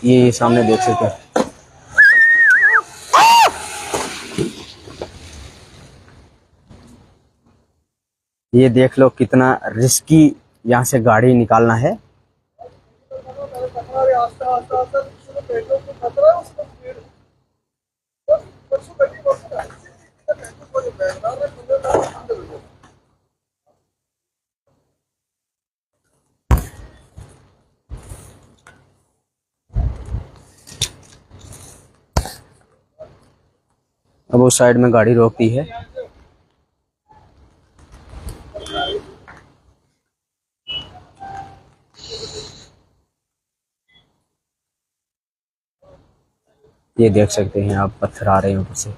ये सामने देख सकते हैं। ये देख लो कितना रिस्की यहाँ से गाड़ी निकालना है। अब उस साइड में गाड़ी रोकती है। ये देख सकते हैं आप, पत्थर आ रहे हैं ऊपर से।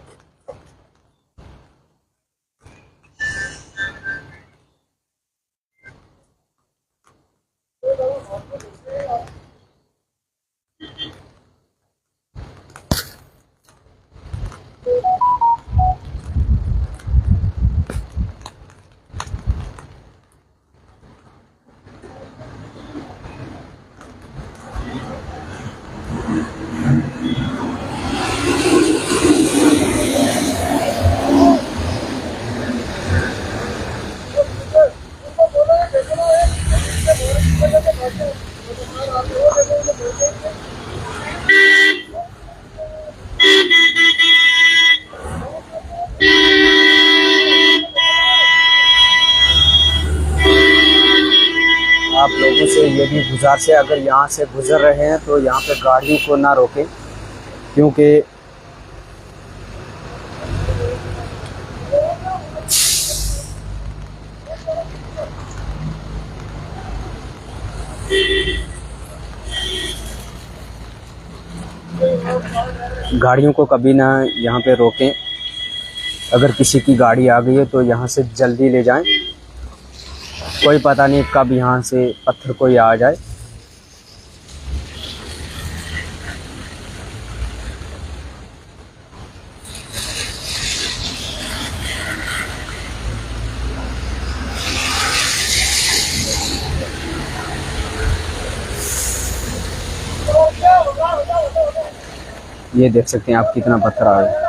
आप लोगों से ये भी गुजारिश है, अगर यहाँ से गुजर रहे हैं तो यहाँ पे गाड़ियों को ना रोकें, क्योंकि गाड़ियों को कभी ना यहाँ पे रोकें। अगर किसी की गाड़ी आ गई है तो यहाँ से जल्दी ले जाएं, कोई पता नहीं कब यहाँ से पत्थर कोई आ जाए। ये देख सकते हैं आप कितना पत्थर आ रहा है।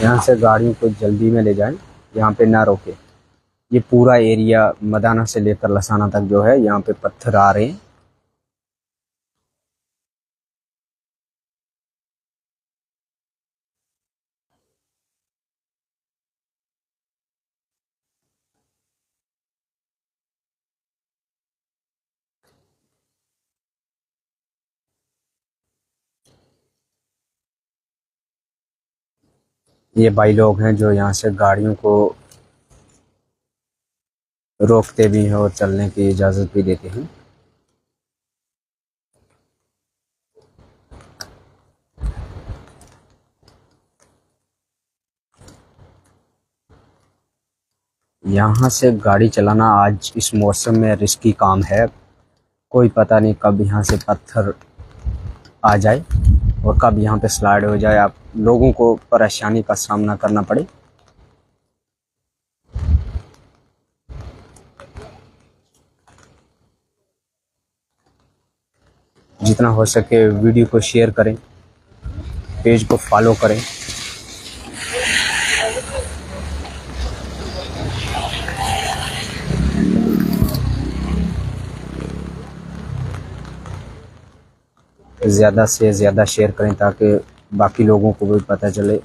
यहाँ से गाड़ियों को जल्दी में ले जाएं, यहाँ पे ना रोके। ये पूरा एरिया मदाना से लेकर लसाना तक जो है, यहाँ पे पत्थर आ रहे हैं। ये भाई लोग हैं जो यहाँ से गाड़ियों को रोकते भी हैं और चलने की इजाज़त भी देते हैं। यहाँ से गाड़ी चलाना आज इस मौसम में रिस्की काम है। कोई पता नहीं कब यहाँ से पत्थर आ जाए और कब यहाँ पे स्लाइड हो जाए, आप लोगों को परेशानी का सामना करना पड़े। जितना हो सके वीडियो को शेयर करें, पेज को फॉलो करें। ज़्यादा से ज़्यादा शेयर करें ताकि बाकी लोगों को भी पता चले।